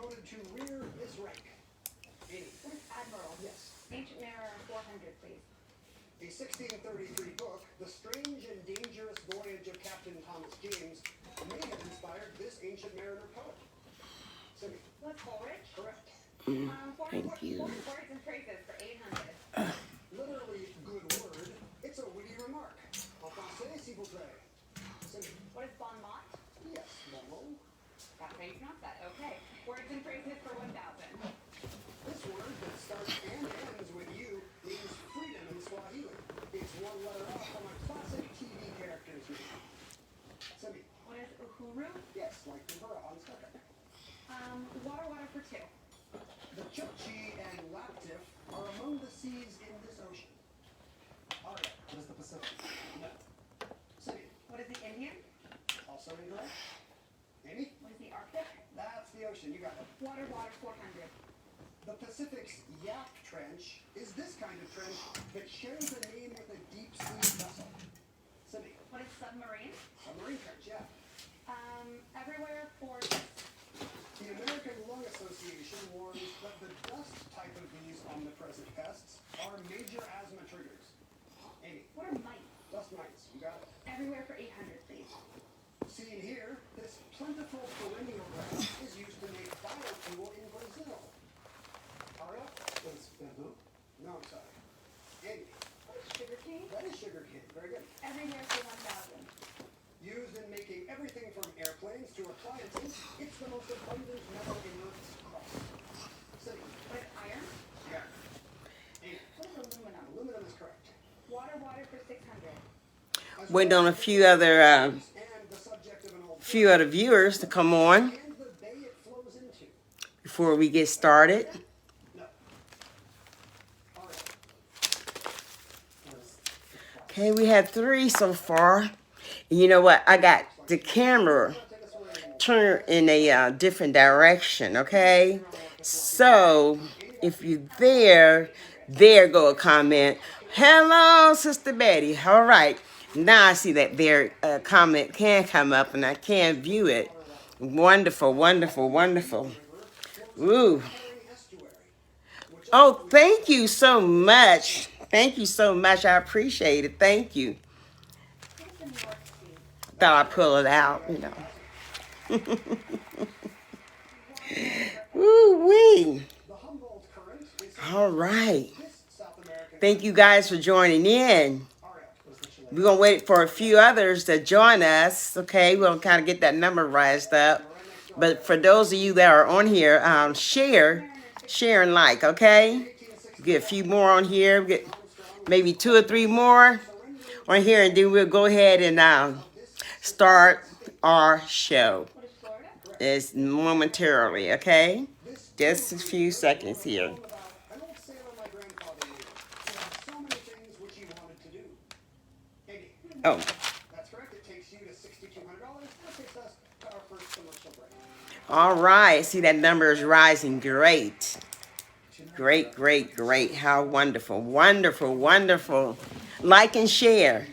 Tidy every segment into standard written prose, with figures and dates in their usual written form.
promoted to rear this rank? Amy. What is Admiral? Yes. Ancient Mariner 400, please. A 1633 book, The Strange and Dangerous Voyage of Captain Thomas James, may have inspired this ancient mariner poet. Cindy. What's Coleridge? Correct. Thank you. Words and phrases for 800. Literally, good word. It's a witty remark. En français, s'il vous plaît. Cindy. What is bon mot? Yes, Momo. That's how you pronounce that. Okay. Words and phrases for 1,000. This word that starts and ends with you means freedom in Swahili. It's one letter off from a classic TV character's name. Cindy. What is uhuru? Yes, like the Burra on Star Trek. Water for 2. The Chukchi and Laptif are among the seas in this ocean. Aria, what is the Pacific? No. Cindy. What is the Indian? Also incorrect. Amy? What is the Arctic? That's the ocean. You got it. Water 400. The Pacific's Yap Trench is this kind of trench that shares a name with a deep sea vessel. Cindy. What is submarine? Submarine trench, yeah. Everywhere for... The American Lung Association warns that the dust type of these omnipresent pests are major asthma triggers. Amy. What are mites? Dust mites. You got it. Everywhere for 800, please. Seen here, this plentiful perennial grass is used to make biofuel in Brazil. Aria? That's bamboo? No, I'm sorry. Amy. What is sugarcane? That is sugarcane. Very good. Everywhere for 1,000. Used in making everything from airplanes to appliances, it's the most abundant metal in Earth's crust. City. What is iron? Yeah. Amy. What is aluminum? Aluminum is correct. Water for 600. Waiting on a few other And the subject of an old viewers to come on and the bay it flows into. before we get started. No. All right. Okay, we had 3 so far. You know what? I got the camera turned in a different direction, okay? So, if you're there go a comment. Hello, Sister Betty. All right. Now I see that their comment can come up and I can view it. Wonderful, wonderful, wonderful. Ooh. Oh, thank you so much. Thank you so much. I appreciate it. Thank you. What is the New York Sea? Thought I'd pull it out, you know. Woo-wee. All right. Thank you guys for joining in. We're going to wait for a few others to join us, okay? We'll kind of get that number raised up. But for those of you that are on here, share and like, okay? Get a few more on here. Get maybe 2 or 3 more on here, and then we'll go ahead and start our show. What is Florida? It's momentarily, okay? Just a few seconds here. An old sailor my grandfather knew, who had so many things which he wanted to do. Amy. Oh, That's correct. It takes you to $6,200. That takes us to our first commercial break. all right. See, that number is rising. Great. Great, great, great. How wonderful. Wonderful, wonderful. Like and share.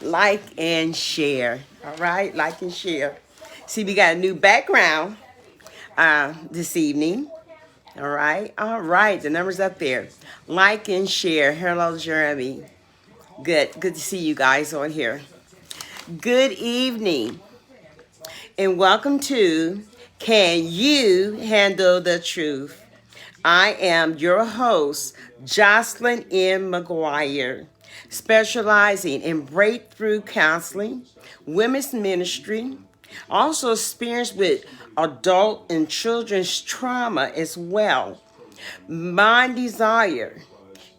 Like and share. All right? Like and share. See, we got a new background this evening. All right? All right. The number's up there. Like and share. Hello, Jeremy. Good. Good to see you guys on here. Good evening. And welcome to Can You Handle the Truth? I am your host, Jocelyn M. McGuire, specializing in breakthrough counseling, women's ministry, also experienced with adult and children's trauma as well. My desire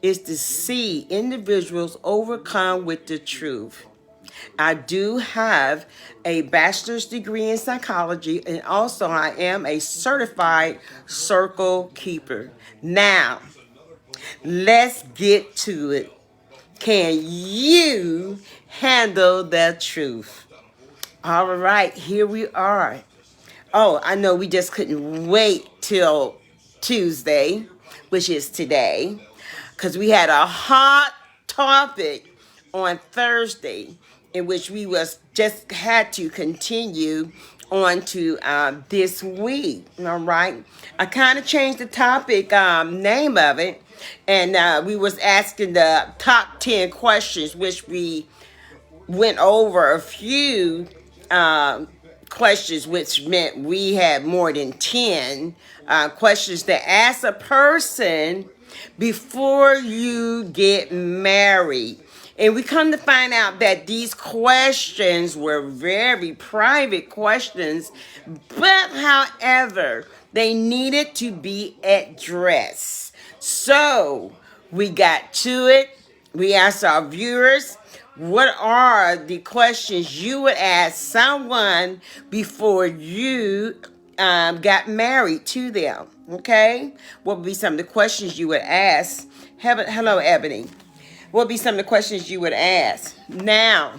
is to see individuals overcome with the truth. I do have a bachelor's degree in psychology, and also I am a certified circle keeper. Now, let's get to it. Can you handle the truth? All right, here we are. Oh, I know we just couldn't wait till Tuesday, which is today, because we had a hot topic on Thursday in which we just had to continue on to this week. All right, I kind of changed the topic name of it, and we was asking the top 10 questions, which we went over a few questions, which meant we had more than 10 questions to ask a person before you get married. And we come to find out that these questions were very private questions, but however, they needed to be addressed. So we got to it. We asked our viewers, what are the questions you would ask someone before you got married to them? Okay? What would be some of the questions you would ask? Hello, Ebony. What would be some of the questions you would ask? Now,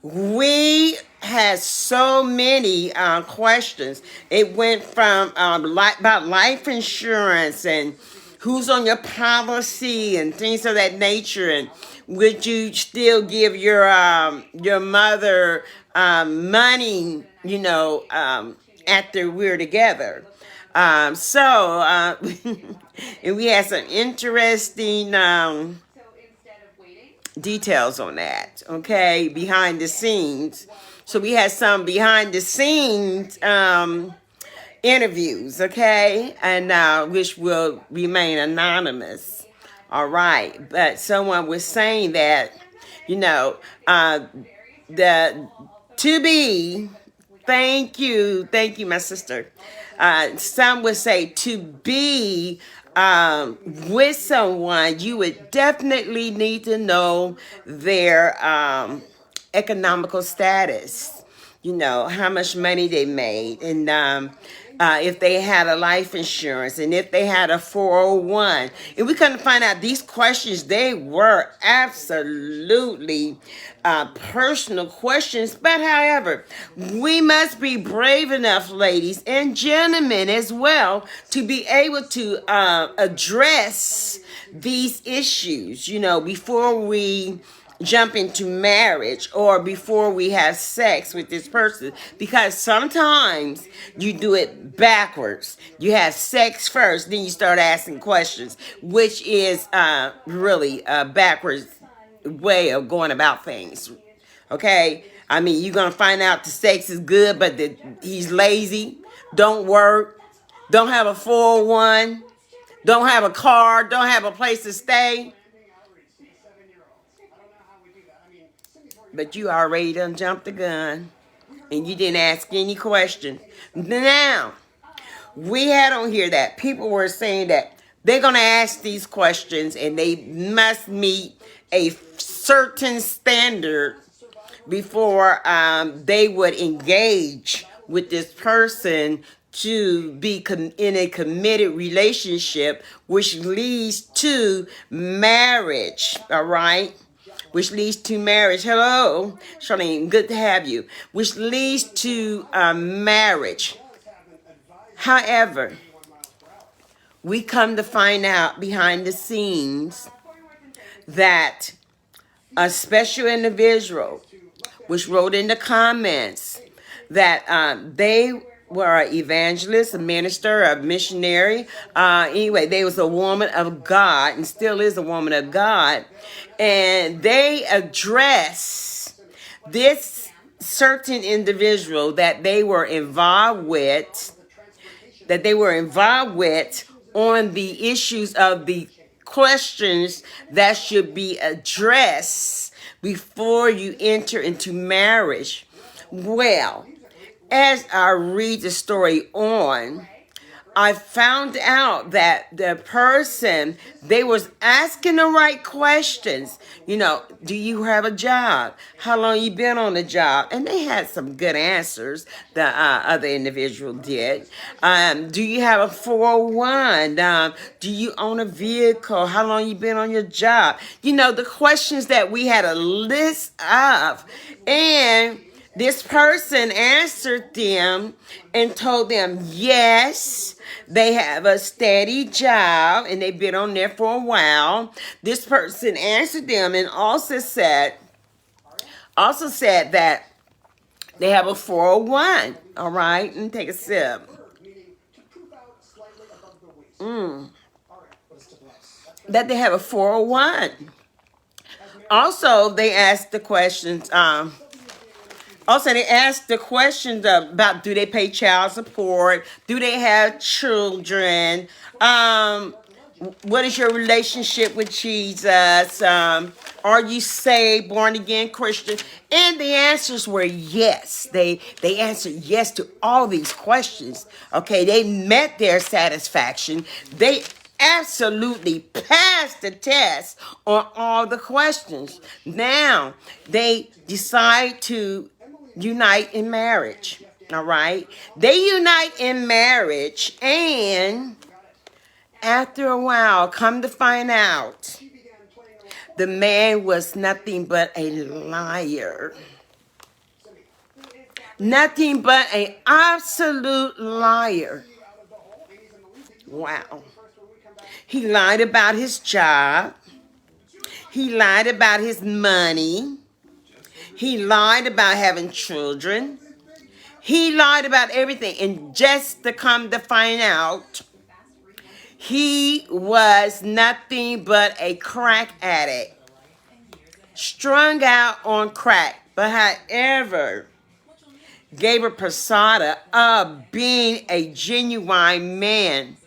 we had so many questions. It went from about life insurance and who's on your policy and things of that nature, and would you still give your mother money, after we're together? And we had some interesting details on that, okay, behind the scenes. So we had some behind the scenes interviews, okay, and which will remain anonymous. All right, but someone was saying that, the to be, thank you, my sister. Some would say to be with someone, you would definitely need to know their economical status, how much money they made, and if they had a life insurance, and if they had a 401. And we couldn't find out these questions, they were absolutely personal questions. But however, we must be brave enough, ladies and gentlemen, as well, to be able to address these issues, before we jump into marriage or before we have sex with this person, because sometimes you do it backwards. You have sex first, then you start asking questions, which is really a backwards way of going about things. Okay, I mean, you're gonna find out the sex is good, but he's lazy, don't work, don't have a 401, don't have a car, don't have a place to stay. But you already done jumped the gun, and you didn't ask any question. Now, we had on here that people were saying that they're going to ask these questions, and they must meet a certain standard before they would engage with this person to be in a committed relationship, which leads to marriage, all right? Which leads to marriage. Hello, Charlene, good to have you. Which leads to marriage. However, we come to find out behind the scenes that a special individual, which wrote in the comments that they were an evangelist, a minister, a missionary. Anyway, they was a woman of God and still is a woman of God. And they address this certain individual that they were involved with, on the issues of the questions that should be addressed before you enter into marriage. Well, as I read the story on, I found out that the person, they was asking the right questions. Do you have a job? How long you been on the job? And they had some good answers, the other individual did. Do you have a 401? Do you own a vehicle? How long you been on your job? The questions that we had a list of. And this person answered them and told them, yes, they have a steady job and they've been on there for a while. This person answered them and also said that They have a 401. All right, and take a sip. Meaning to poop out slightly above the waist. Mm. All right, what's the plus? That they have a 401. Also, they ask the questions. Also, they ask the questions about, do they pay child support? Do they have children? What is your relationship with Jesus? Are you saved, born again Christian? And the answers were yes. They answered yes to all these questions. Okay, they met their satisfaction. They absolutely passed the test on all the questions. Now they decide to unite in marriage. All right, they unite in marriage, and after a while, come to find out, the man was nothing but a liar. Nothing but an absolute liar. Wow. He lied about his job. He lied about his money. He lied about having children. He lied about everything. And just to come to find out, he was nothing but a crack addict. Strung out on crack. But however, gave a persona of being a genuine man.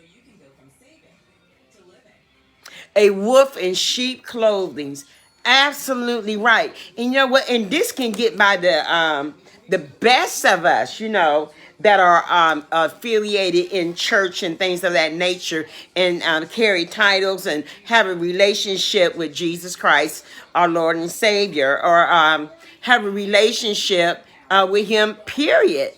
A wolf in sheep clothing. Absolutely right. And you know what? And this can get by the best of us, you know, that are affiliated in church and things of that nature, and carry titles and have a relationship with Jesus Christ, our Lord and Savior, or have a relationship with Him, period.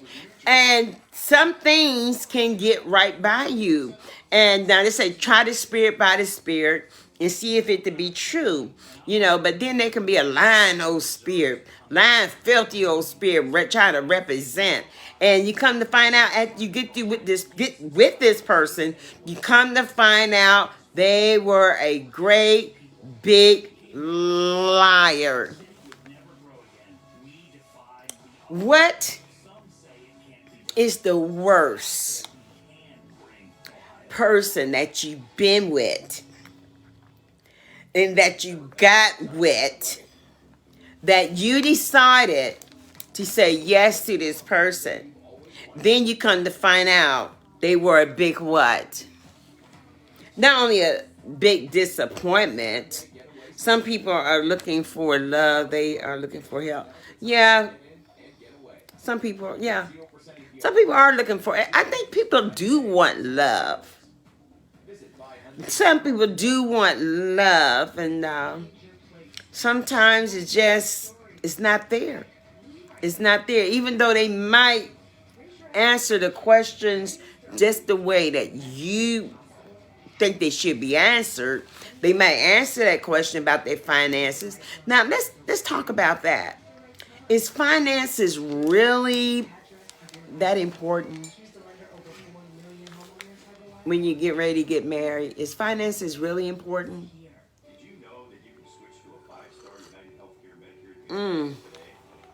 And some things can get right by you. And now they say, try the spirit by the spirit and see if it to be true. You know, but then there can be a lying old spirit, lying, filthy old spirit trying to represent. And you come to find out, after you get with this person, you come to find out they were a great big liar. What is the worst person that you've been with and that you got with, that you decided to say yes to this person? Then you come to find out they were a big what? Not only a big disappointment. Some people are looking for love. They are looking for help. Yeah. Some people, yeah. Some people are looking for it. I think people do want love. Some people do want love, and sometimes it's not there. It's not there. Even though they might answer the questions just the way that you think they should be answered, they might answer that question about their finances. Now let's talk about that. Is finances really that important when you get ready to get married? Is finances really important? Did you know that you can switch to a 5-star United Healthcare Medicare Advantage today?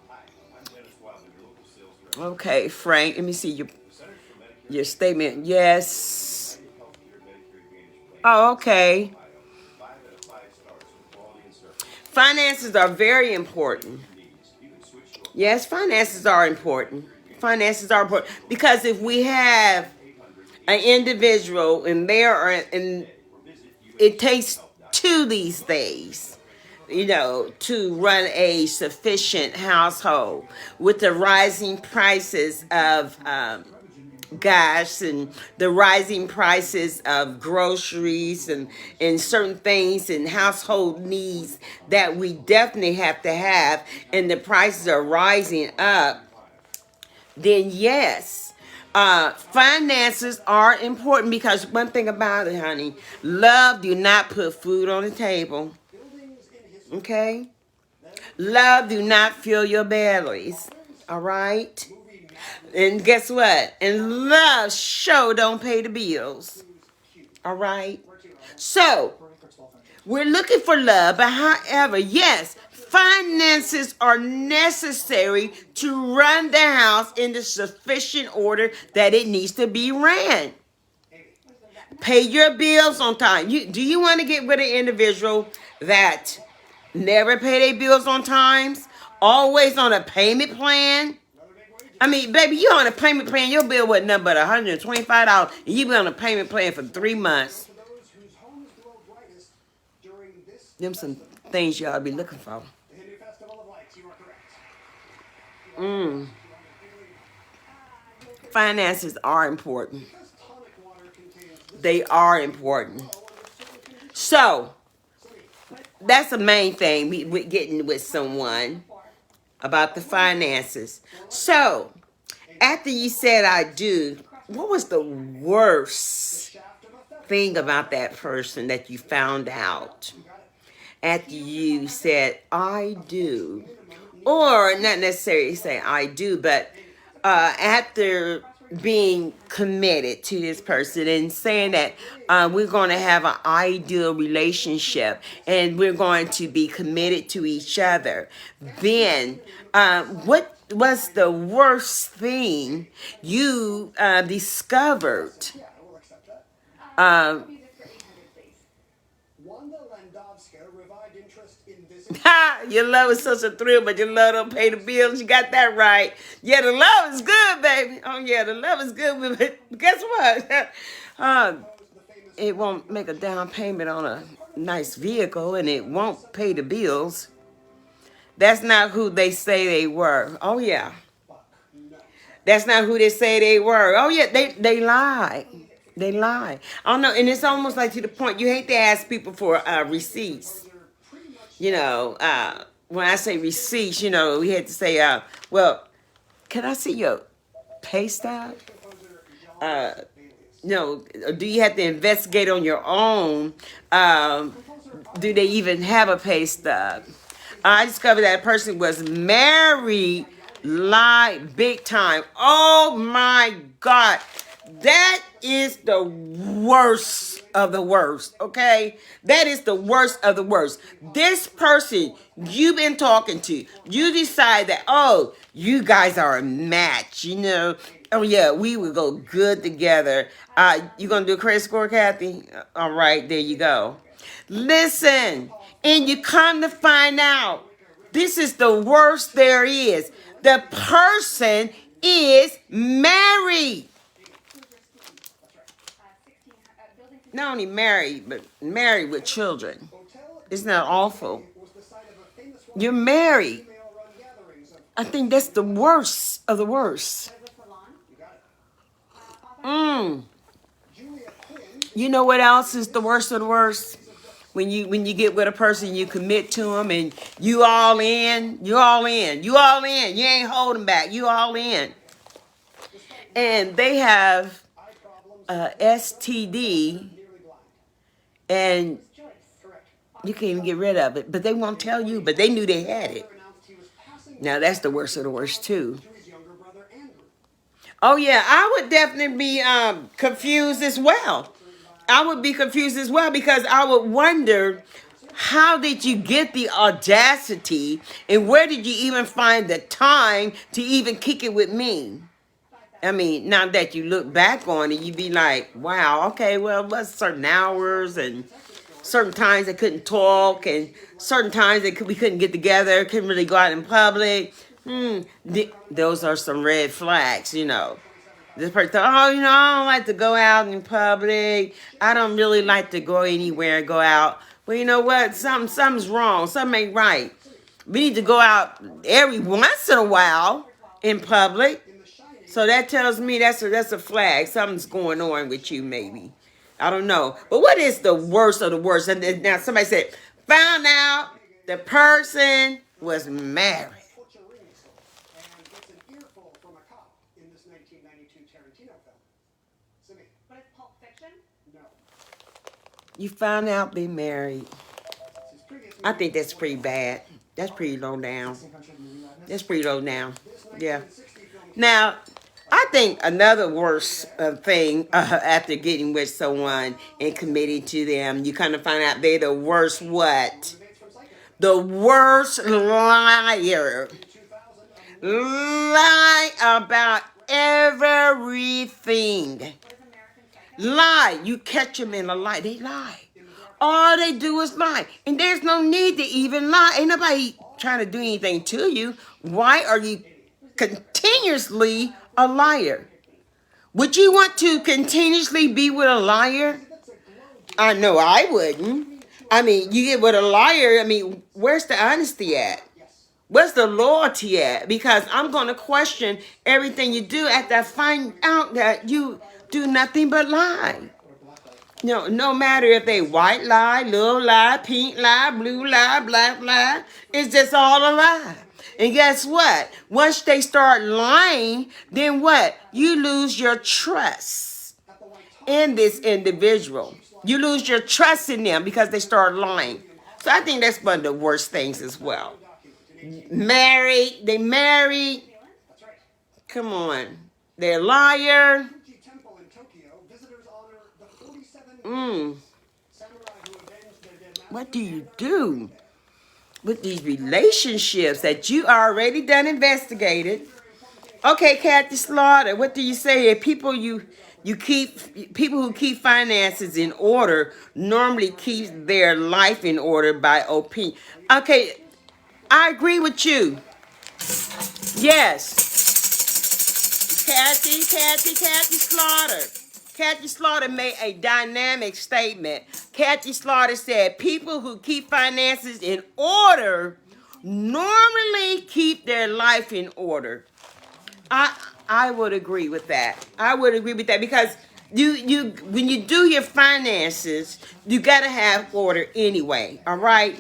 Hi, I'm Dennis Wilder, your local sales director. Okay, Frank, let me see your statement. Yes. Oh, okay. Finances are very important. Yes, finances are important. Finances are important because if we have an individual and it takes two these days, you know, to run a sufficient household with the rising prices of gas and the rising prices of groceries and certain things and household needs that we definitely have to have, and the prices are rising up, then yes, finances are important, because one thing about it, honey, love do not put food on the table. Okay? Love do not fill your bellies. All right? And guess what? And love sure don't pay the bills. All right? So, We're looking for love, but however, yes, finances are necessary to run the house in the sufficient order that it needs to be ran. Pay your bills on time. Do you want to get with an individual that never pay their bills on time, always on a payment plan? I mean, baby, you on a payment plan, your bill wasn't nothing but $125, and you be on a payment plan for 3 months. For those whose homes glow brightest during this Them some things you ought to be looking for. the Hindu Festival of Lights, you are correct. Finances are important. Because tonic water contains this They are important. flow under certain conditions. So, that's the main thing we getting with someone about the finances. So, after you said I do, what was the worst Shaft of a feather. thing about that person that you found out? After you said I do, or not necessarily say I do, but after being committed to this person and saying that we're going to have an ideal relationship and we're going to be committed to each other, then what was the worst thing you discovered? Yeah, I will accept that. Music for 800, please. Wanda Landowska revived interest in this. Ha! Your love is such a thrill, but your love don't pay the bills. You got that right. Yeah, the love is good, baby. Oh, yeah, the love is good, but guess what? It won't make a down payment on a nice vehicle, and it won't pay the bills. That's not who they say they were. Oh, yeah. That's not who they say they were. Oh, yeah, they lie. They lie. I don't know, and it's almost like to the point you hate to ask people for receipts. You know, when I say receipts, you know, we had to say, well, can I see your pay stub? No, do you have to investigate on your own? Do they even have a pay stub? I discovered that person was married, lied big time. Oh my God. That is the worst of the worst, okay? That is the worst of the worst. This person you've been talking to, you decide that, oh, you guys are a match, you know? Oh, yeah, we would go good together. You gonna do a credit score, Kathy? All right, there you go. Listen, and you come to find out, this is the worst there is. The person is married. Not only married, but married with children. Isn't that awful? You're married. I think that's the worst of the worst. You know what else is the worst of the worst? When you get with a person, you commit to them, and you all in. You ain't holding back. You all in. And they have STD, and you can't even get rid of it. But they won't tell you, but they knew they had it. Now, that's the worst of the worst, too. Oh, yeah, I would definitely be confused as well. I would be confused as well because I would wonder, how did you get the audacity and where did you even find the time to even kick it with me? I mean, now that you look back on it, you'd be like, wow, okay, well, it was certain hours and certain times they couldn't talk and certain times we couldn't get together, couldn't really go out in public. Those are some red flags, you know. This person thought, oh, you know, I don't like to go out in public. I don't really like to go anywhere and go out. Well, you know what? Something's wrong. Something ain't right. We need to go out every once in a while in public. So that tells me that's a flag. Something's going on with you, maybe. I don't know. But what is the worst of the worst? And then now somebody said, found out the person was married. You found out they married. I think that's pretty bad. That's pretty low down. That's pretty low down. Yeah. Now, I think another worse thing after getting with someone and committing to them, you kind of find out they're the worst what? The worst liar. Lie about everything. Lie. You catch them in a lie. They lie. All they do is lie. And there's no need to even lie. Ain't nobody trying to do anything to you. Why are you continuously a liar? Would you want to continuously be with a liar? I know I wouldn't. I mean, you get with a liar, I mean, where's the honesty at? Where's the loyalty at? Because I'm going to question everything you do after I find out that you do nothing but lie. No matter if they white lie, little lie, pink lie, blue lie, black lie, it's just all a lie. And guess what? Once they start lying, then what? You lose your trust in this individual. You lose your trust in them because they start lying. So I think that's one of the worst things as well. They married. Come on. They're a liar. What do you do with these relationships that you already done investigated? Okay, Kathy Slaughter, what do you say? People people who keep finances in order normally keep their life in order by opinion. Okay, I agree with you. Yes. Kathy Slaughter. Kathy Slaughter made a dynamic statement. Kathy Slaughter said, people who keep finances in order normally keep their life in order. I would agree with that. I would agree with that because you when you do your finances, you gotta have order anyway. All right.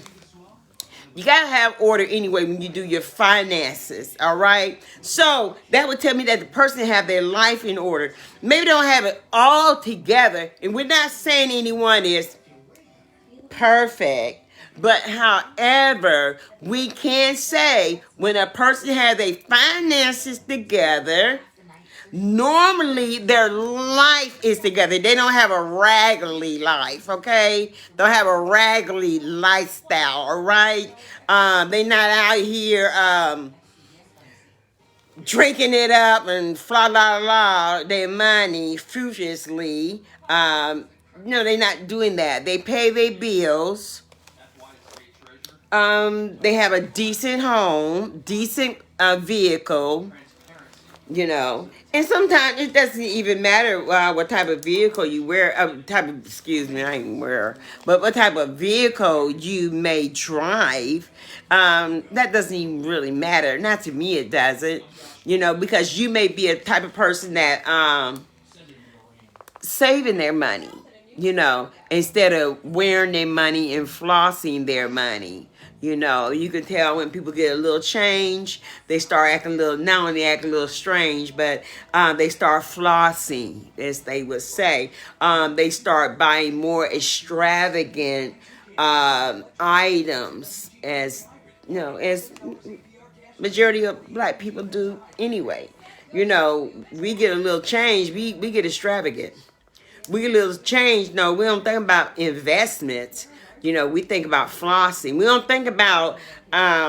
You gotta have order anyway when you do your finances, all right? So that would tell me that the person have their life in order. Maybe they don't have it all together, and we're not saying anyone is perfect. But however, we can say when a person has their finances together, normally their life is together. They don't have a raggedy life, okay? Don't have a raggedy lifestyle, all right? They not out here drinking it up and fla la la their money furiously. They're not doing that. They pay their bills. They have a decent home, decent vehicle. And sometimes it doesn't even matter what type of vehicle you wear, but what type of vehicle you may drive. That doesn't even really matter. Not to me, it doesn't. Because you may be a type of person that saving their money, instead of wearing their money and flossing their money. You can tell when people get a little change, they start acting a little, not only act a little strange, but they start flossing, as they would say. They start buying more extravagant items, as majority of black people do anyway. We get a little change, we get extravagant. We get a little change, no, we don't think about investments. We think about flossing. We don't think about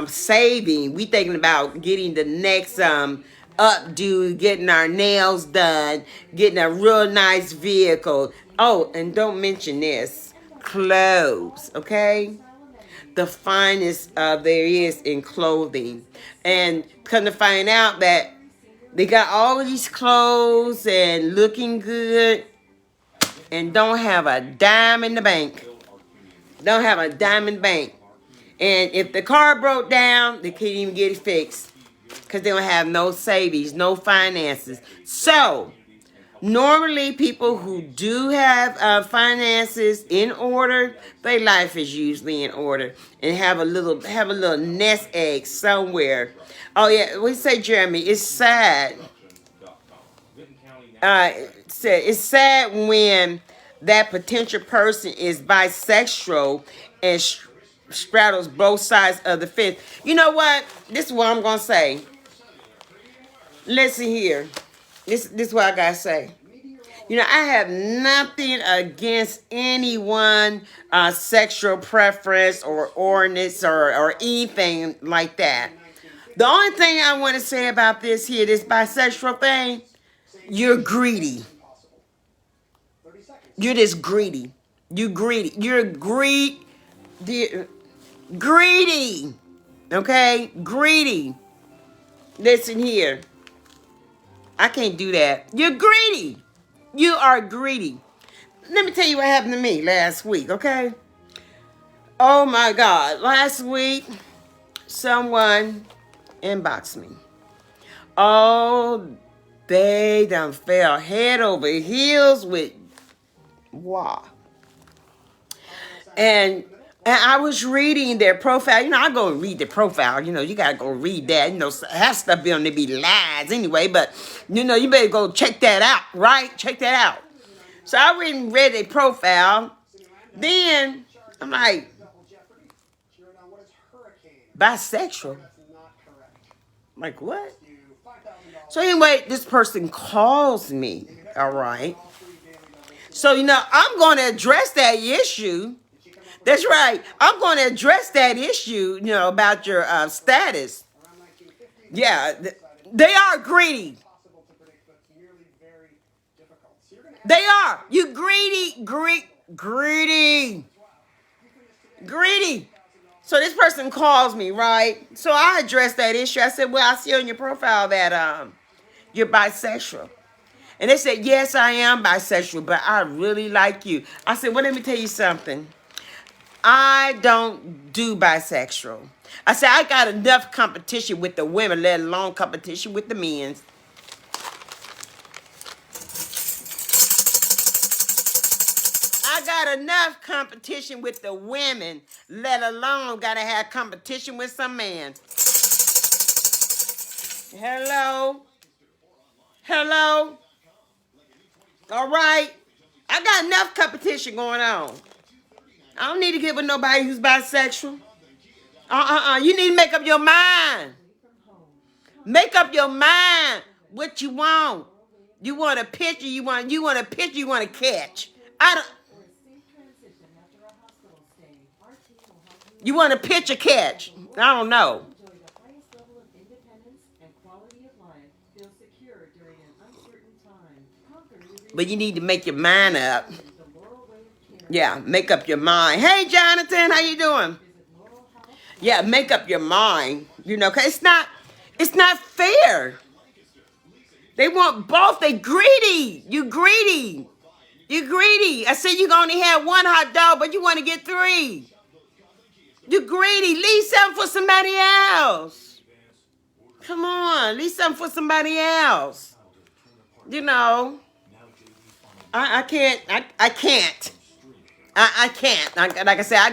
saving. We thinking about getting the next updo, getting our nails done, getting a real nice vehicle. Oh, and don't mention this, clothes, okay? The finest there is in clothing. And come to find out that they got all of these clothes and looking good and don't have a dime in the bank. Don't have a dime in the bank. And if the car broke down, they can't even get it fixed because they don't have no savings, no finances. So normally people who do have finances in order, their life is usually in order and have a little nest egg somewhere. Oh yeah, we say, Jeremy, it's sad. It's sad when that potential person is bisexual and straddles both sides of the fence. You know what? This is what I'm going to say. Listen here. This is what I gotta say. You know, I have nothing against anyone, sexual preference or ordinance or anything like that. The only thing I want to say about this here, this bisexual thing, you're greedy. You're just greedy. You greedy. You're greedy. Okay? Greedy. Listen here. I can't do that. You're greedy. You are greedy. Let me tell you what happened to me last week, okay? Oh my God. Last week, someone inboxed me. Oh, they done fell head over heels with wow. And I was reading their profile. You know, I go read the profile. You know, you gotta go read that. You know, half stuff be on there be lies anyway. But you know, you better go check that out, right? Check that out. So I read their profile. Then I'm like, bisexual. Like what? So anyway, this person calls me. All right. So you know, I'm going to address that issue. That's right. I'm going to address that issue, you know, about your status. Yeah, they are greedy. They are. You greedy. So this person calls me, right? So I addressed that issue. I said, well, I see on your profile that you're bisexual. And they said, yes, I am bisexual, but I really like you. I said, well, let me tell you something. I don't do bisexual. I said, I got enough competition with the women, let alone competition with the men. I got enough competition with the women, let alone got to have competition with some man. Hello? All right. I got enough competition going on. I don't need to get with nobody who's bisexual. You need to make up your mind. Make up your mind what you want. You want a picture, you want a picture, you want to catch. You want a picture catch. I don't know. But you need to make your mind up. Yeah, make up your mind. Hey, Jonathan, how you doing? Yeah, make up your mind. You know, cause it's not fair. They want both. They greedy. You greedy. I said you can only have one hot dog, but you want to get 3. You greedy. Leave something for somebody else. Come on, leave something for somebody else. You know, I can't. Like I said, I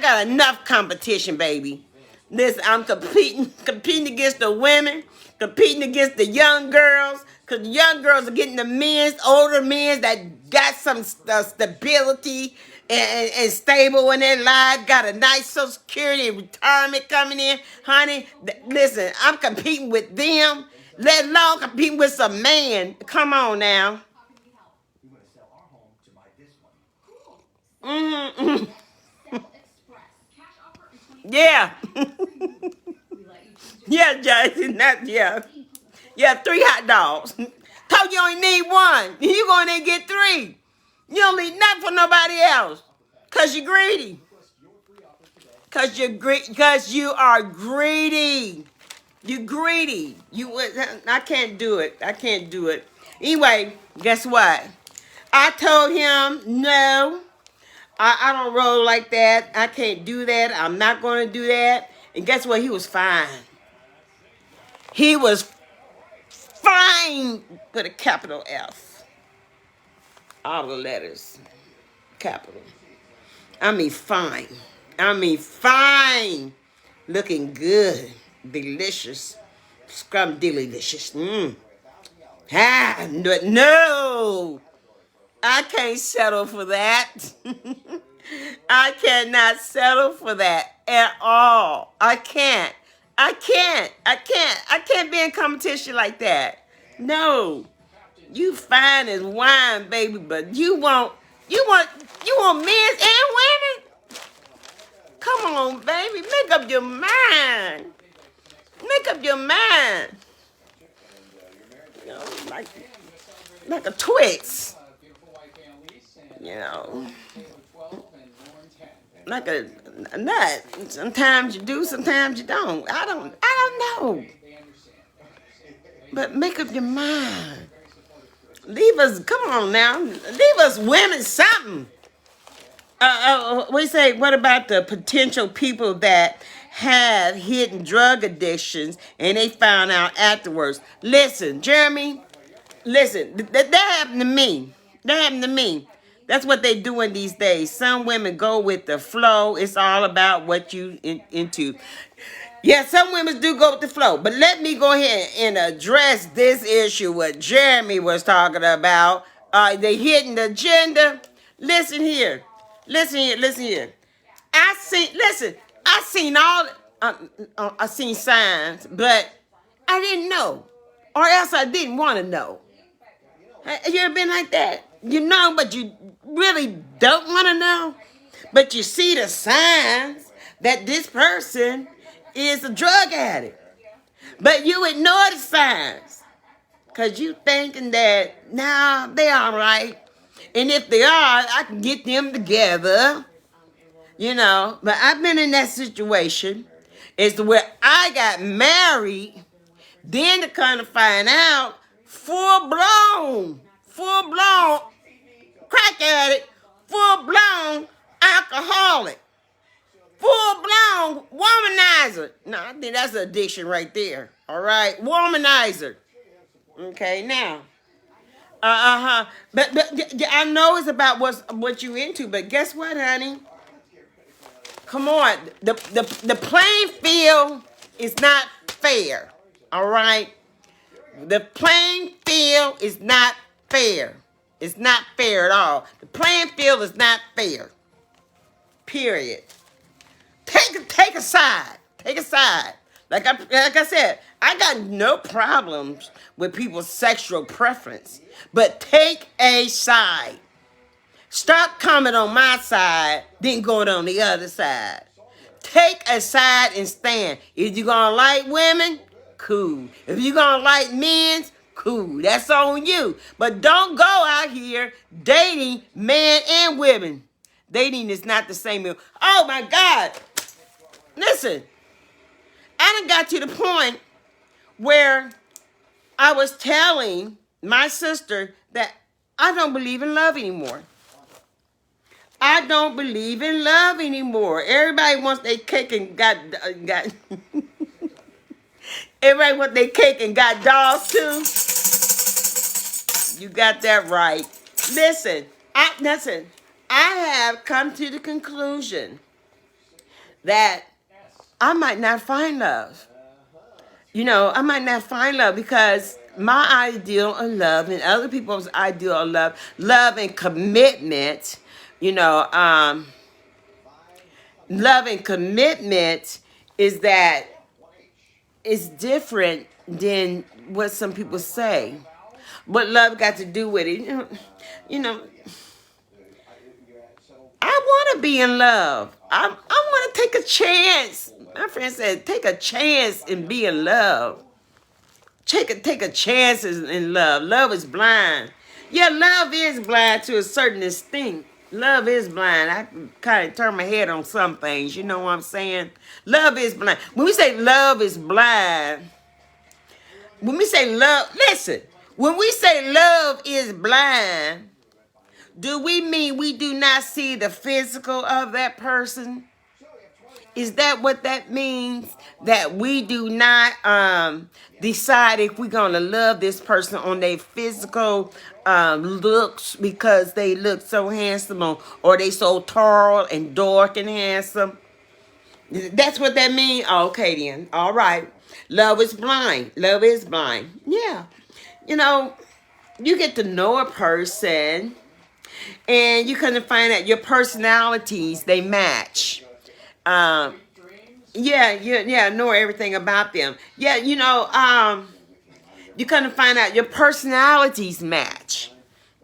got enough competition, baby. Listen, I'm competing against the women, competing against the young girls, because the young girls are getting the older men that got some stability and stable in their lives, got a nice Social Security and retirement coming in. Honey, listen, I'm competing with them, let alone competing with some man. Come on now. Mm-hmm. Yeah. Yeah, Jason. Yeah, 3 hot dogs. Told you only need 1. You going to get 3. You don't need nothing for nobody else. Cause you're greedy. Cause you are greedy. You greedy. I can't do it. Anyway, guess what? I told him no. I don't roll like that. I can't do that. I'm not going to do that. And guess what? He was fine. He was fine with a capital F. All the letters. Capital. I mean fine. Looking good. Delicious. Scrum-delicious. No. I can't settle for that. I cannot settle for that at all. I can't be in competition like that. No. You fine as wine, baby, but you want men's and women? Come on, baby. Make up your mind. Make up your mind. You know, like a Twix. You know. Like a nut. Sometimes you do, sometimes you don't. I don't know. But make up your mind. Leave us, come on now. Leave us women something. We say, what about the potential people that have hidden drug addictions and they found out afterwards? Listen, Jeremy, listen, that happened to me. That happened to me. That's what they doing these days. Some women go with the flow. It's all about what you into. Yeah, some women do go with the flow. But let me go ahead and address this issue what Jeremy was talking about. The hidden agenda. Listen here. Listen here. I seen signs, but I didn't know. Or else I didn't want to know. You ever been like that? You know, but you really don't want to know. But you see the signs that this person is a drug addict. But you ignore the signs. Because you thinking that, nah, they all right. And if they are, I can get them together. You know, but I've been in that situation. It's to where I got married. Then to kind of find out, full-blown crack addict, full-blown alcoholic, full-blown womanizer. No, I think that's an addiction right there. All right, womanizer. Okay, now. But I know it's about what you into, but guess what, honey? Come on, the playing field is not fair. All right, the playing field is not fair. It's not fair at all. The playing field is not fair. Period. Take a side. Take a side. Like I said, I got no problems with people's sexual preference, but take a side. Stop coming on my side, then going on the other side. Take a side and stand. If you're gonna like women, cool. If you're gonna like men, cool. That's on you. But don't go out here dating men and women. Dating is not the same. Oh my God. Listen, I done got to the point where I was telling my sister that I don't believe in love anymore. I don't believe in love anymore. Everybody wants their cake and got everybody wants their cake and got dolls too. You got that right. Listen, I have come to the conclusion that I might not find love. You know, I might not find love because my ideal of love and other people's ideal of love and commitment, you know, love and commitment is that it's different than what some people say. What love got to do with it? You know, I want to be in love. I want to take a chance. My friend said, take a chance and be in love. Take a chance in love. Love is blind. Yeah, love is blind to a certain extent. Love is blind. I kind of turn my head on some things. You know what I'm saying? Love is blind. When we say love is blind, when we say love, listen. When we say love is blind, do we mean we do not see the physical of that person? Is that what that means? That we do not decide if we're going to love this person on their physical looks because they look so handsome or they so tall and dark and handsome? That's what that means? Okay then. All right. Love is blind. Love is blind. Yeah. You know, you get to know a person and you kind of find out your personalities, they match. Know everything about them. Yeah, you know, you kind of find out your personalities match.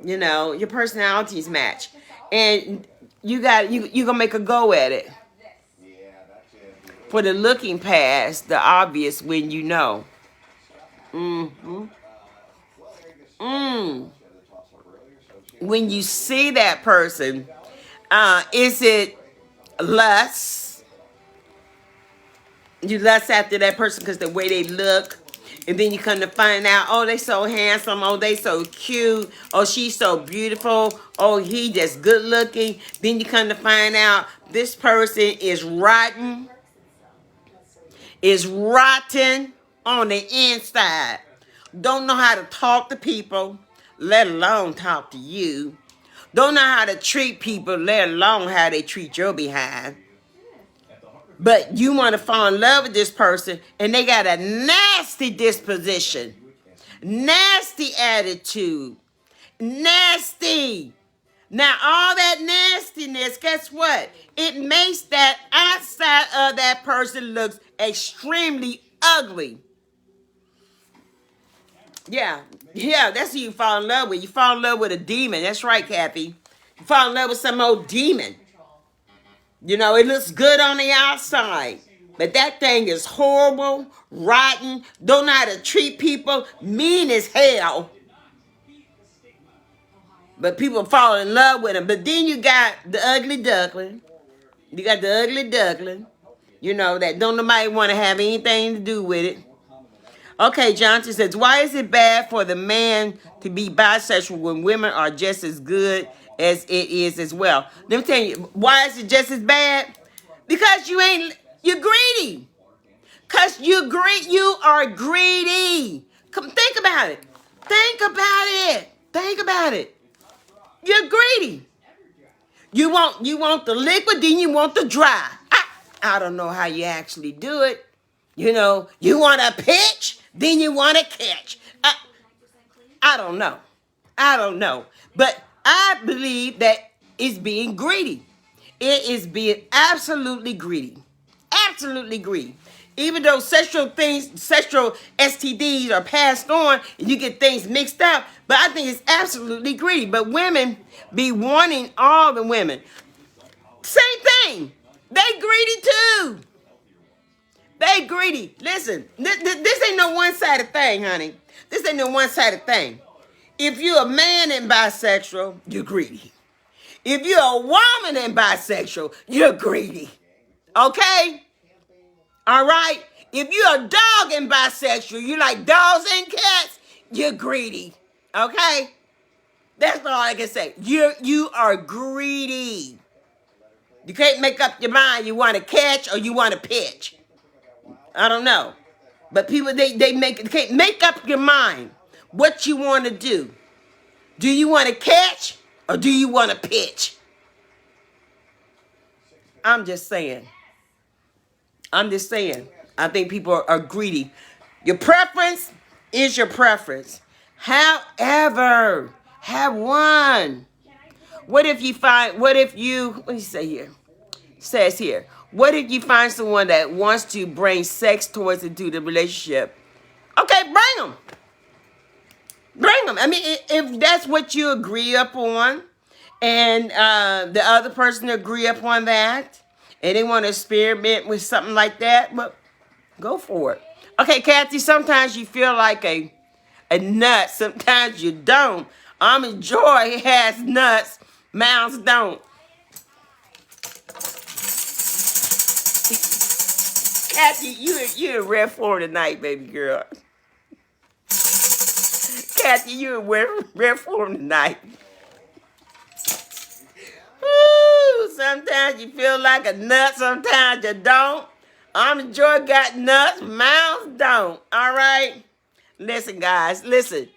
You know, your personalities match. And you gonna make a go at it. For the looking past the obvious when you know. When you see that person, is it lust? You lust after that person because the way they look, and then you come to find out, oh, they so handsome, oh, they so cute, oh, she's so beautiful, oh, he just good looking. Then you come to find out this person is rotten on the inside. Don't know how to talk to people, let alone talk to you. Don't know how to treat people, let alone how they treat your behind. But you want to fall in love with this person, and they got a nasty disposition, nasty attitude, nasty. Now, all that nastiness, guess what? It makes that outside of that person looks extremely ugly. Yeah, that's who you fall in love with. You fall in love with a demon. That's right, Kathy. You fall in love with some old demon. You know, it looks good on the outside, but that thing is horrible, rotten, don't know how to treat people, mean as hell. But people fall in love with him. But then you got the ugly duckling. You got the ugly duckling, you know, that don't nobody want to have anything to do with it. Okay, Johnson says, why is it bad for the man to be bisexual when women are just as good as it is as well? Let me tell you, why is it just as bad? Because you're greedy. Because you are greedy. Come think about it. Think about it. You're greedy. You want the liquid, then you want the dry. I don't know how you actually do it. You know, you want to pitch, then you want to catch. I don't know. But I believe that it's being greedy. It is being absolutely greedy. Absolutely greedy. Even though sexual STDs are passed on and you get things mixed up, but I think it's absolutely greedy. But women be wanting all the women. Same thing. They greedy too. They greedy. Listen, this ain't no one-sided thing, honey. This ain't no one-sided thing. If you're a man and bisexual, you're greedy. If you're a woman and bisexual, you're greedy. Okay? All right? If you're a dog and bisexual, you like dogs and cats, you're greedy. Okay? That's all I can say. You are greedy. You can't make up your mind you want to catch or you want to pitch. I don't know. But people, they can't make up your mind what you want to do. Do you want to catch or do you want to pitch? I'm just saying. I think people are greedy. Your preference is your preference. However, have one. What do you say here? Says here, what if you find someone that wants to bring sex towards into the relationship? Okay, bring them. I mean, if that's what you agree upon, and the other person agree upon that, and they want to experiment with something like that, well, go for it. Okay, Kathy, sometimes you feel like a nut. Sometimes you don't. Joy has nuts. Mounds don't. Kathy, you in rare form tonight, baby girl. Kathy, you in rare form tonight. Woo, sometimes you feel like a nut, sometimes you don't. Joy got nuts, mouths don't. All right? Listen, guys, listen.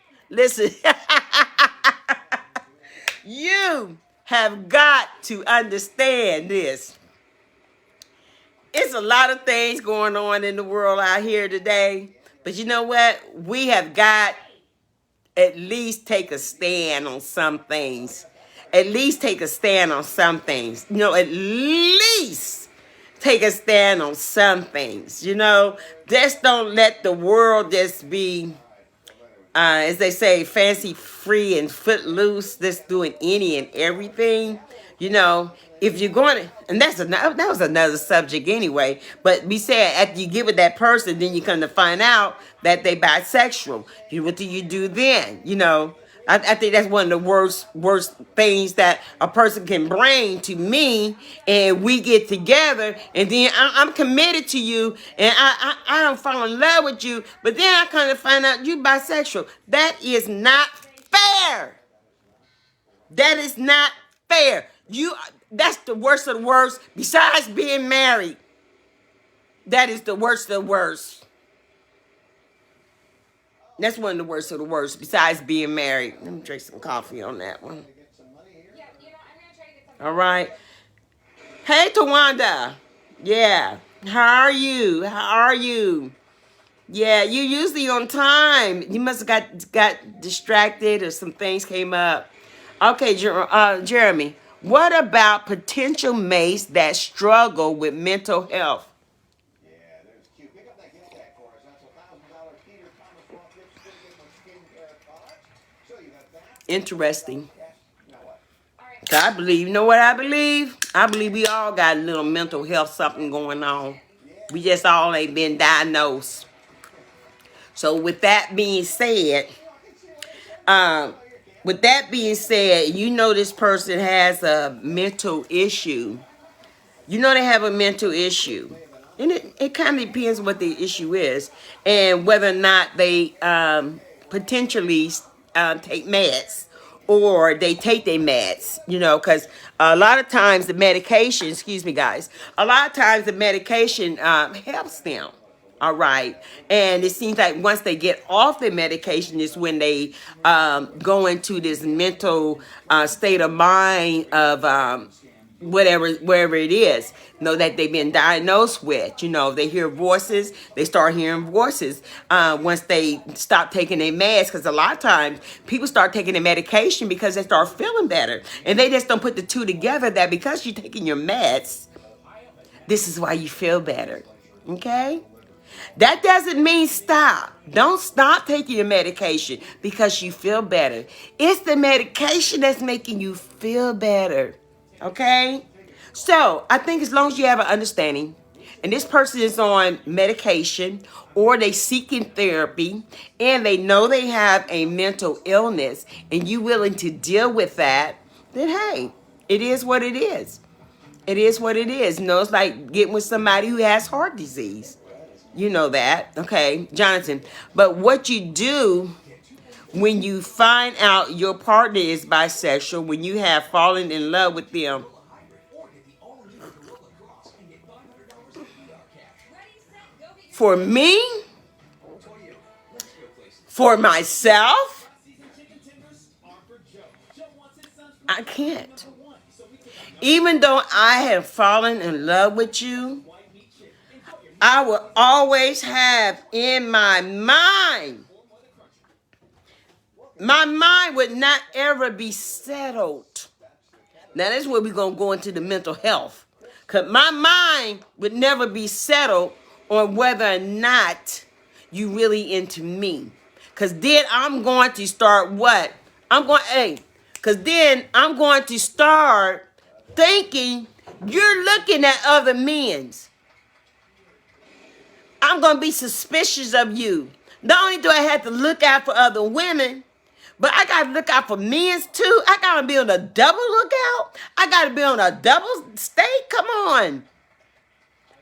You have got to understand this. It's a lot of things going on in the world out here today. But you know what? We have got at least take a stand on some things. You know, at least take a stand on some things. You know, just don't let the world just be as they say, fancy free and foot loose, that's doing any and everything. You know, if you're going to, and that was another subject anyway. But we said after you get with that person, then you come to find out that they bisexual. What do you do then? You know, I think that's one of the worst things that a person can bring to me. And we get together, and then I'm committed to you, and I don't fall in love with you, but then I kind of find out you bisexual. That is not fair. That is not fair. That's the worst of the worst. Besides being married, that is the worst of the worst. That's one of the worst of the worst. Besides being married, let me drink some coffee on that one. Yeah, I'm gonna try to get some. All right. Hey, Tawanda. Yeah. How are you? How are you? Yeah, you usually on time. You must have got distracted or some things came up. Okay, Jeremy. What about potential mates that struggle with mental health? Yeah, there's Q. Pick up that gift tag for us. That's $1,000 Peter Thomas Roth gift certificate for skincare products. So you have that. Interesting. Yes. Now what? All right. I believe, you know what I believe? I believe we all got a little mental health something going on. We just all ain't been diagnosed. So with that being said, you know this person has a mental issue. You know they have a mental issue. And it kind of depends what the issue is and whether or not they potentially take meds or they take their meds, you know, because a lot of times the medication, excuse me, guys, a lot of times the medication helps them. All right. And it seems like once they get off the medication is when they go into this mental state of mind of wherever it is, that they've been diagnosed with. You know, they hear voices, they start hearing voices once they stop taking their meds, because a lot of times people start taking their medication because they start feeling better, and they just don't put the two together that because you're taking your meds, this is why you feel better. Okay? That doesn't mean stop. Don't stop taking your medication because you feel better. It's the medication that's making you feel better. Okay? So, I think as long as you have an understanding, and this person is on medication or they seeking therapy and they know they have a mental illness and you willing to deal with that, then hey, it is what it is. It is what it is. You know, it's like getting with somebody who has heart disease. You know that, okay, Jonathan. But what you do when you find out your partner is bisexual, when you have fallen in love with them, for me, for myself, I can't. Even though I have fallen in love with you, I will always have in my mind would not ever be settled. Now, that's where we're going to go into the mental health. Because my mind would never be settled on whether or not you really into me. Because then I'm going to start what? Because then I'm going to start thinking you're looking at other men's. I'm going to be suspicious of you. Not only do I have to look out for other women, but I got to look out for men's too. I got to be on a double lookout. I got to be on a double stake. Come on.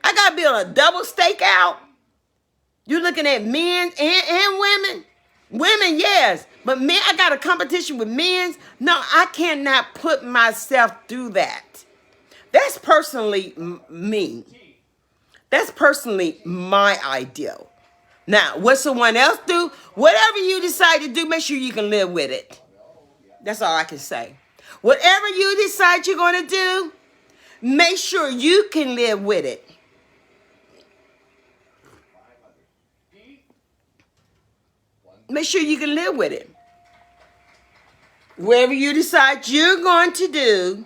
I got to be on a double stakeout. You looking at men and women? Women, yes. But men, I got a competition with men's. No, I cannot put myself through that. That's personally me. That's personally my ideal. Now, what someone else do, whatever you decide to do, make sure you can live with it. That's all I can say. Whatever you decide you're going to do, make sure you can live with it. Make sure you can live with it. Whatever you decide you're going to do,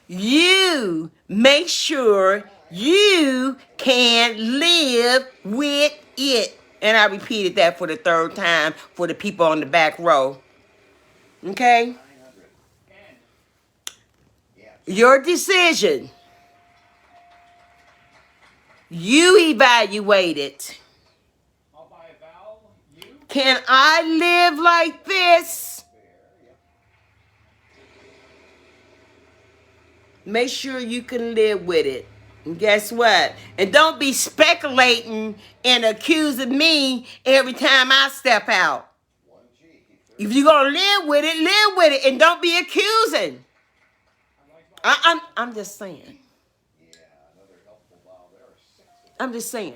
you make sure you can live with it. And I repeated that for the third time for the people on the back row. Okay? Your decision. You evaluate it. Can I live like this? Make sure you can live with it. And guess what? And don't be speculating and accusing me every time I step out. If you're going to live with it, and don't be accusing. I'm just saying. I'm just saying.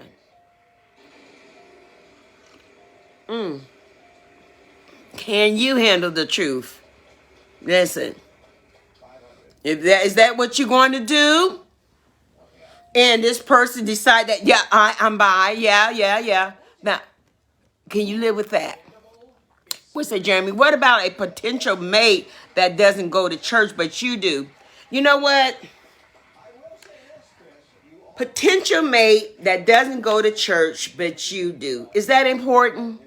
Can you handle the truth? Listen. Is that what you're going to do? And this person decide that, yeah, I'm bi. Yeah. Now, can you live with that? What's that, Jeremy? What about a potential mate that doesn't go to church, but you do? You know what? Potential mate that doesn't go to church, but you do. Is that important?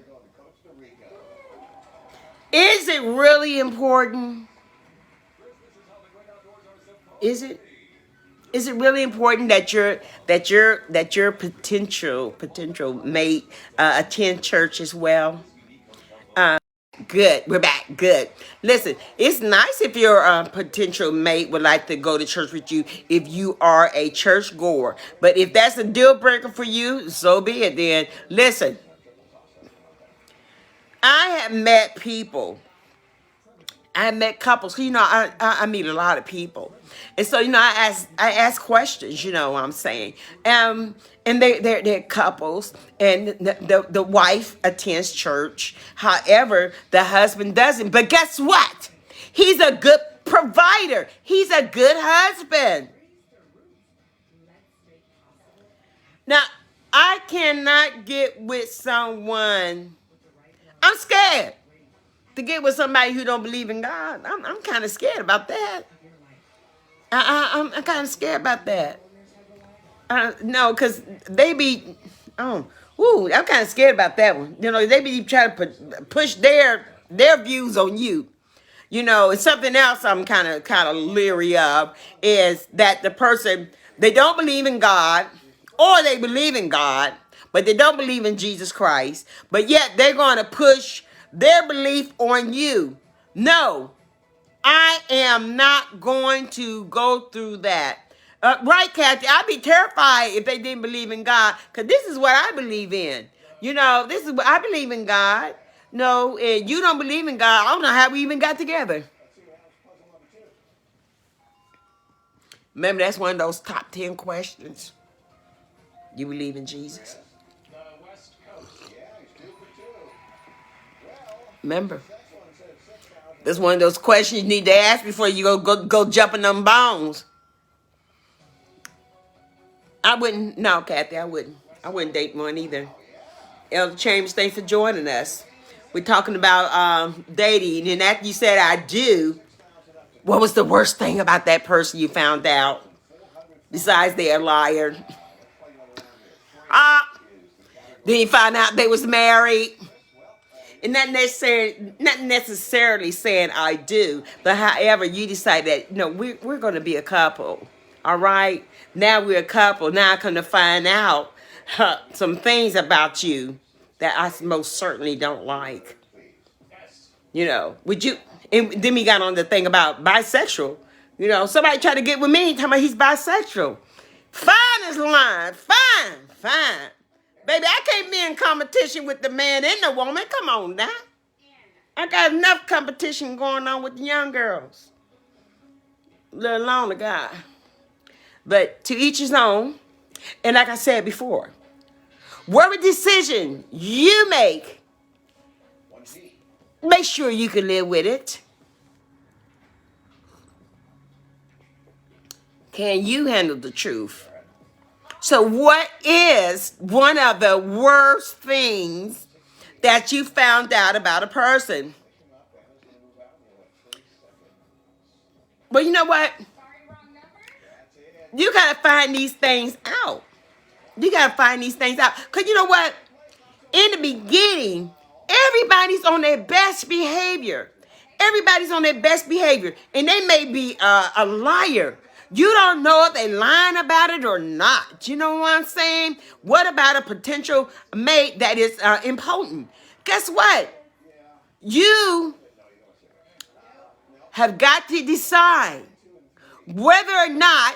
Is it really important? Is it? Is it really important that your potential mate attend church as well? Good. We're back. Good. Listen, it's nice if your potential mate would like to go to church with you if you are a church goer. But if that's a deal breaker for you, so be it then. Listen, I have met people. I met couples. You know, I meet a lot of people, and so I ask questions. You know what I'm saying? And they're couples, and the wife attends church. However, the husband doesn't. But guess what? He's a good provider. He's a good husband. Now, I cannot get with someone. I'm scared to get with somebody who don't believe in God. I'm kind of scared about that. I'm kind of scared about that. No, because they be, I'm kind of scared about that one. You know, they be trying to push their views on you. You know, and something else I'm kind of leery of is that the person, they don't believe in God, or they believe in God, but they don't believe in Jesus Christ, but yet they're going to push their belief on you. No, I am not going to go through that. Right, Kathy? I'd be terrified if they didn't believe in God, because this is what I believe in. You know, this is what I believe in God. No, and you don't believe in God. I don't know how we even got together. Remember, that's one of those top 10 questions. You believe in Jesus? Remember, that's one of those questions you need to ask before you go jumping them bones. I wouldn't. No, Kathy, I wouldn't. I wouldn't date one either. Elder Chambers, thanks for joining us. We're talking about dating, and after you said I do, what was the worst thing about that person you found out? Besides they're a liar. Then you find out they was married. And not necessarily saying I do, but however you decide that, we're going to be a couple. All right? Now we're a couple. Now I'm going to find out some things about you that I most certainly don't like. Would you? And then we got on the thing about bisexual. Somebody tried to get with me, talking about he's bisexual. Fine as line. Fine. Baby, I can't be in competition with the man and the woman. Come on now. I got enough competition going on with the young girls. Let alone the guy. But to each his own. And like I said before, whatever decision you make sure you can live with it. Can you handle the truth? So what is one of the worst things that you found out about a person? Well, you know what? You got to find these things out. Because you know what? in the beginning, everybody's on their best behavior. Everybody's on their best behavior. And they may be a liar. You don't know if they're lying about it or not. You know what I'm saying? What about a potential mate that is impotent? Guess what? You have got to decide whether or not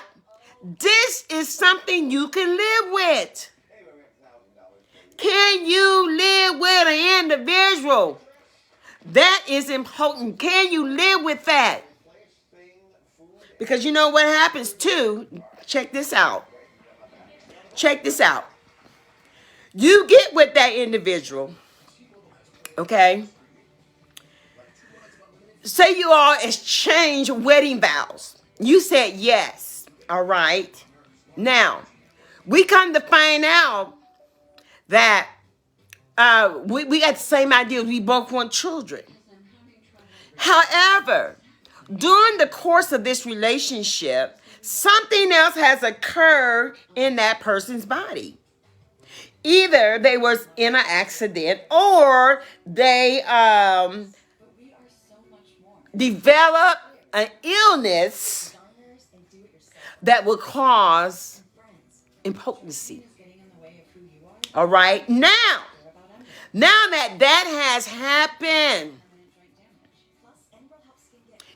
this is something you can live with. Can you live with an individual that is impotent? Can you live with that? Because you know what happens too. Check this out. Check this out. You get with that individual, okay? Say you all exchange wedding vows. You said yes, all right? Now, we come to find out that we got the same idea. We both want children. However, during the course of this relationship, something else has occurred in that person's body. Either they was in an accident or they developed an illness that will cause impotency. All right. Now that has happened,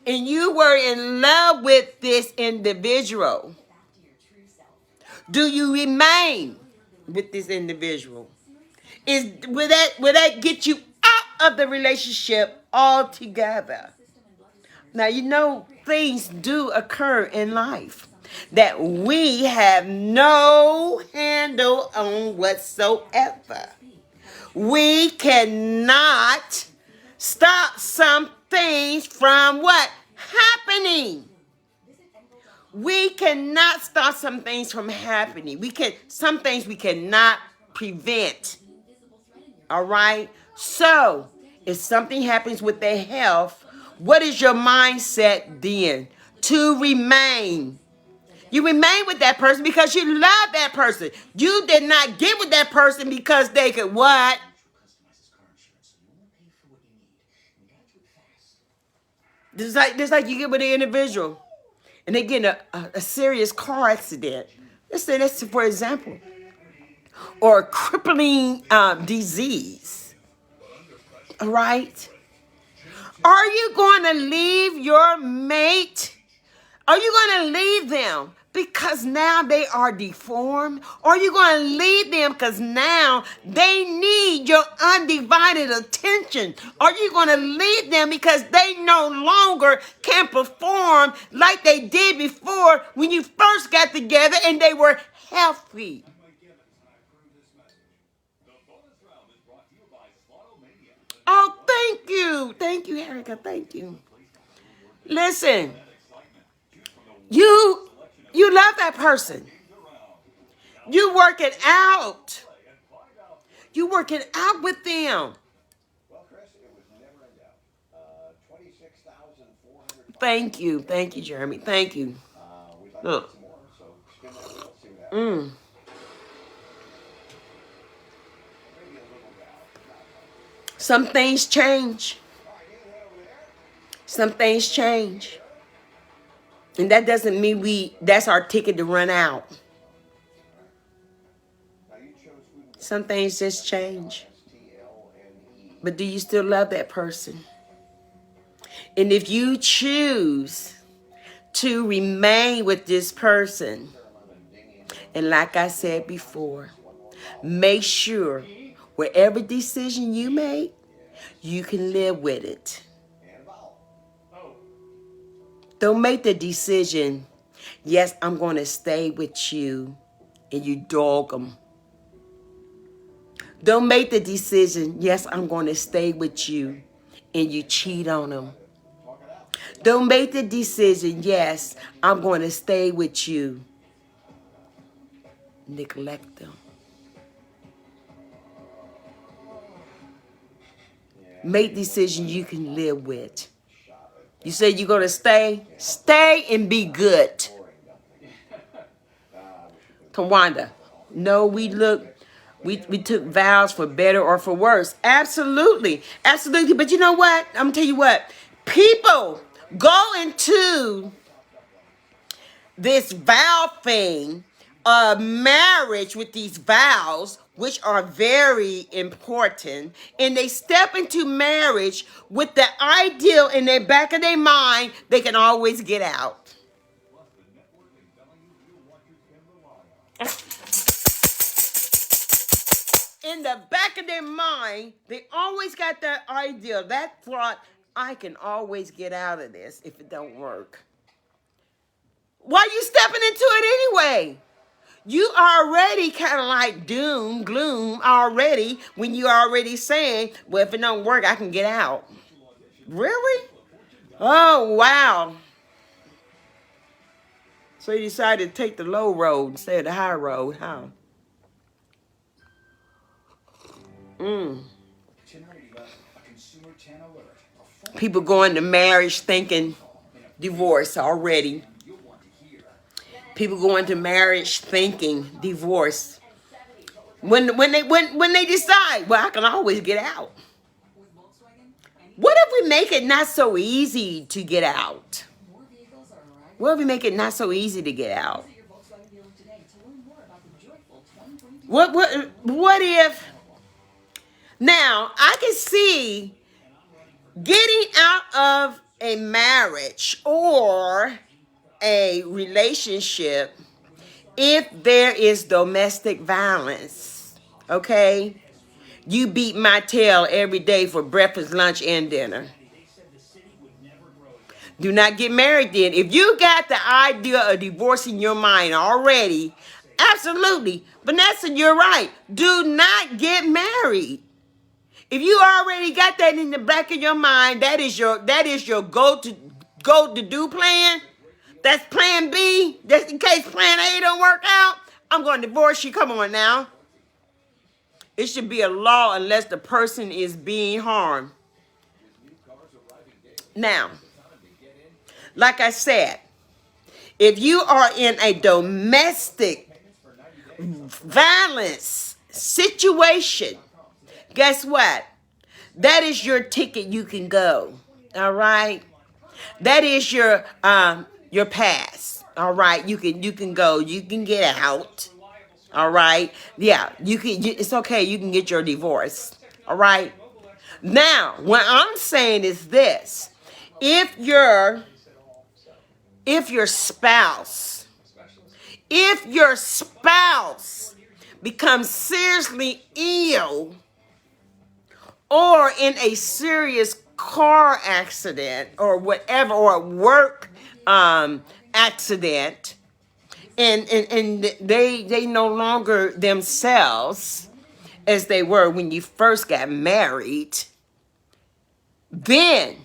and you were in love with this individual, do you remain with this individual? Will that get you out of the relationship altogether? Now, you know, things do occur in life that we have no handle on whatsoever. We cannot stop some things from what? Happening. We cannot stop some things from happening. Some things we cannot prevent. All right? So, if something happens with their health, what is your mindset then? To remain. You remain with that person because you love that person. You did not get with that person because they could what? Just like you get with an individual and they get in a serious car accident. Let's say that's for example. Or a crippling disease. All right? Are you going to leave your mate? Are you going to leave them because now they are deformed? Or are you going to leave them because now they need your undivided attention? Are you going to leave them because they no longer can perform like they did before when you first got together and they were healthy? Oh, thank you. Thank you, Erica. Thank you. Listen, you love that person. You work it out. You work it out with them. Thank you. Thank you, Jeremy. Thank you. Look. Some things change. Some things change. And that doesn't mean that's our ticket to run out. Some things just change. But do you still love that person? And if you choose to remain with this person, and like I said before, make sure whatever decision you make, you can live with it. Don't make the decision, yes, I'm going to stay with you, and you dog them. Don't make the decision, yes, I'm going to stay with you, and you cheat on them. Don't make the decision, yes, I'm going to stay with you, neglect them. Make decisions you can live with. You say you're going to stay? Stay and be good. Tawanda, no, we look We took vows for better or for worse. Absolutely. Absolutely. But you know what? I'm going to tell you what. People go into this vow thing, marriage with these vows, which are very important, and they step into marriage with the ideal in the back of their mind they can always get out. In the back of their mind, they always got that idea, that thought, I can always get out of this if it don't work. Why are you stepping into it anyway? You already kind of like doom, gloom already when you already saying, well, if it don't work, I can get out. Really? Oh, wow. So you decided to take the low road instead of the high road, huh? People go into marriage thinking divorce already. People go into marriage thinking divorce. When they decide, well, I can always get out. What if we make it not so easy to get out? What if we make it not so easy to get out? What if? Now I can see getting out of a marriage or a relationship if there is domestic violence. Okay? You beat my tail every day for breakfast, lunch, and dinner. Do not get married then. If you got the idea of divorce in your mind already, absolutely. Vanessa, you're right. Do not get married. If you already got that in the back of your mind, that is your go to do plan. That's plan B. Just in case plan A don't work out, I'm going to divorce you. Come on now. It should be a law unless the person is being harmed. Now, like I said, if you are in a domestic violence situation, guess what? That is your ticket. You can go. All right. That is your pass. All right. You can go. You can get out. All right. Yeah. It's okay. You can get your divorce. All right. Now, what I'm saying is this: if your spouse becomes seriously ill or in a serious car accident or whatever, or a work accident, and they no longer themselves as they were when you first got married, then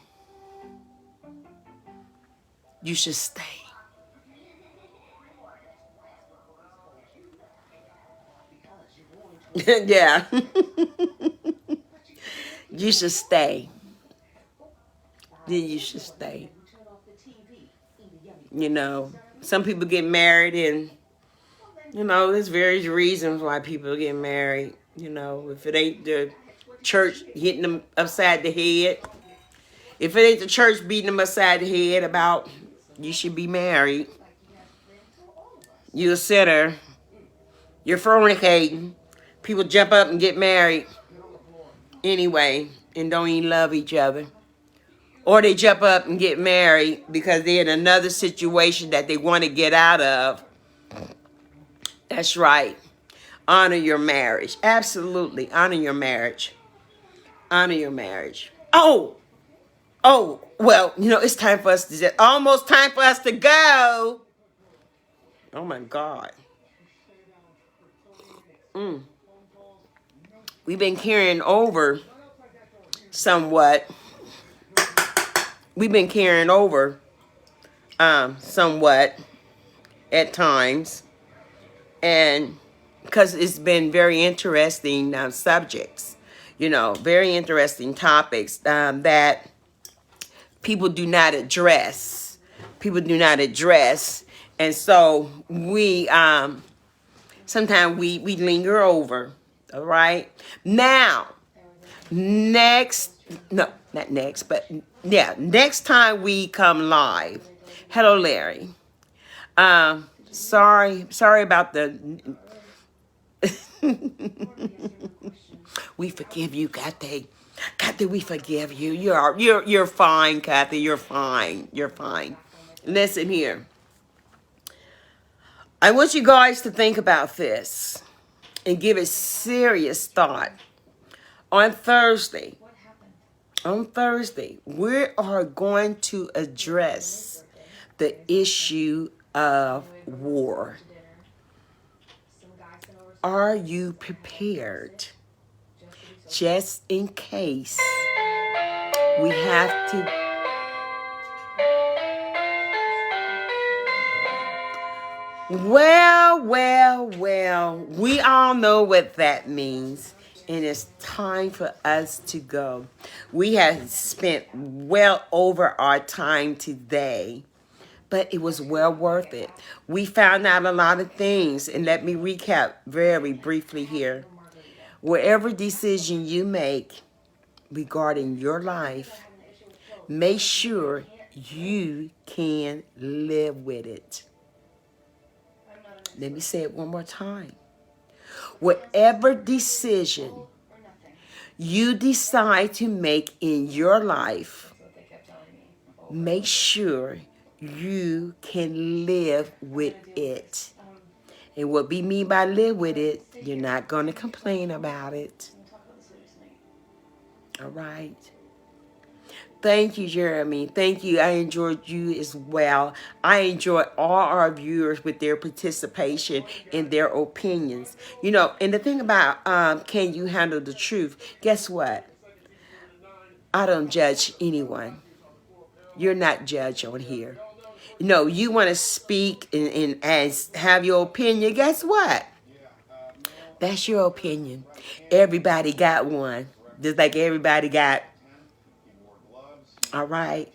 you should stay. Yeah. You should stay. Then you should stay. You know, some people get married and, you know, there's various reasons why people get married. You know, if it ain't the church hitting them upside the head, if it ain't the church beating them upside the head about you should be married, you're a sinner, you're fornicating, people jump up and get married anyway and don't even love each other. Or they jump up and get married because they're in another situation that they want to get out of. That's right. Honor your marriage. Absolutely. Honor your marriage. Honor your marriage. Oh, well, you know, it's time for us to almost time for us to go. Oh my God. We've been carrying over somewhat. We've been carrying over somewhat at times, and because it's been very interesting subjects, you know, very interesting topics that people do not address. And so we sometimes we linger over All right. Now, next, no, not next, but yeah, next time we come live. Hello, Larry. Sorry about the. We forgive you, Kathy. Kathy, we forgive you. You're fine, Kathy. You're fine. You're fine. Listen here. I want you guys to think about this and give it serious thought. On Thursday, we are going to address the issue of war. Are you prepared? Just in case we have to. Well, we all know what that means. And it's time for us to go. We have spent well over our time today, but it was well worth it. We found out a lot of things, and let me recap very briefly here. Whatever decision you make regarding your life, make sure you can live with it. Let me say it one more time. Whatever decision you decide to make in your life, make sure you can live with it. And what we mean by live with it, you're not going to complain about it. All right. Thank you, Jeremy. Thank you. I enjoyed you as well. I enjoy all our viewers with their participation and their opinions. You know, and the thing about can you handle the truth? Guess what? I don't judge anyone. You're not judged on here. You know, you want to speak and have your opinion. Guess what? That's your opinion. Everybody got one. Just like everybody got. All right.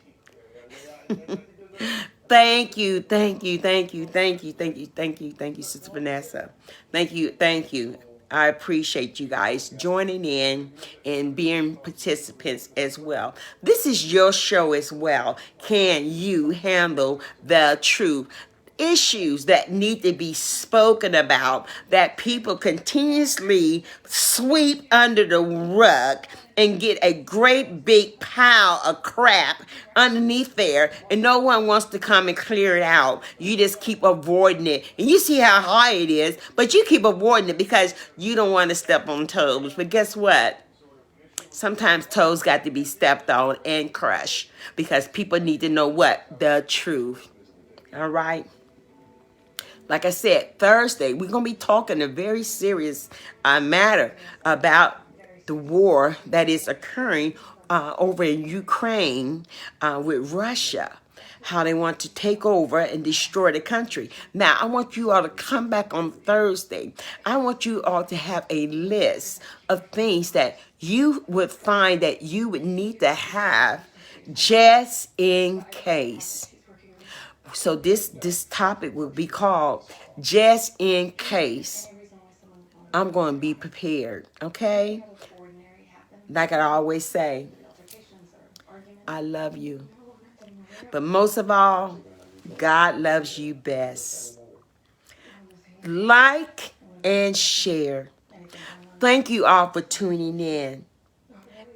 Thank you, Sister Vanessa. Thank you. I appreciate you guys joining in and being participants as well. This is your show as well. Can you handle the truth? Issues that need to be spoken about that people continuously sweep under the rug and get a great big pile of crap underneath there, and no one wants to come and clear it out. You just keep avoiding it, and you see how high it is, but you keep avoiding it because you don't want to step on toes. But guess what? Sometimes toes got to be stepped on and crushed because people need to know what? The truth. All right? Like I said, Thursday, we're going to be talking a very serious matter about the war that is occurring over in Ukraine with Russia, how they want to take over and destroy the country. Now, I want you all to come back on Thursday. I want you all to have a list of things that you would find that you would need to have just in case. So this topic will be called Just in Case. I'm going to be prepared, okay? Like I always say, I love you. But most of all, God loves you best. Like and share. Thank you all for tuning in.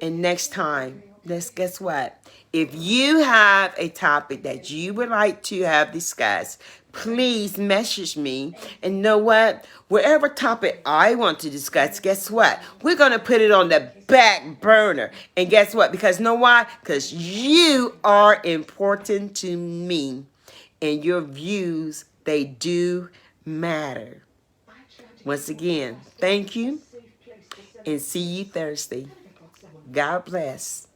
And next time, guess what? If you have a topic that you would like to have discussed, please message me. And know what? Whatever topic I want to discuss, guess what? We're going to put it on the back burner. And guess what? Because know why? Because you are important to me. And your views, they do matter. Once again, thank you. And see you Thursday. God bless.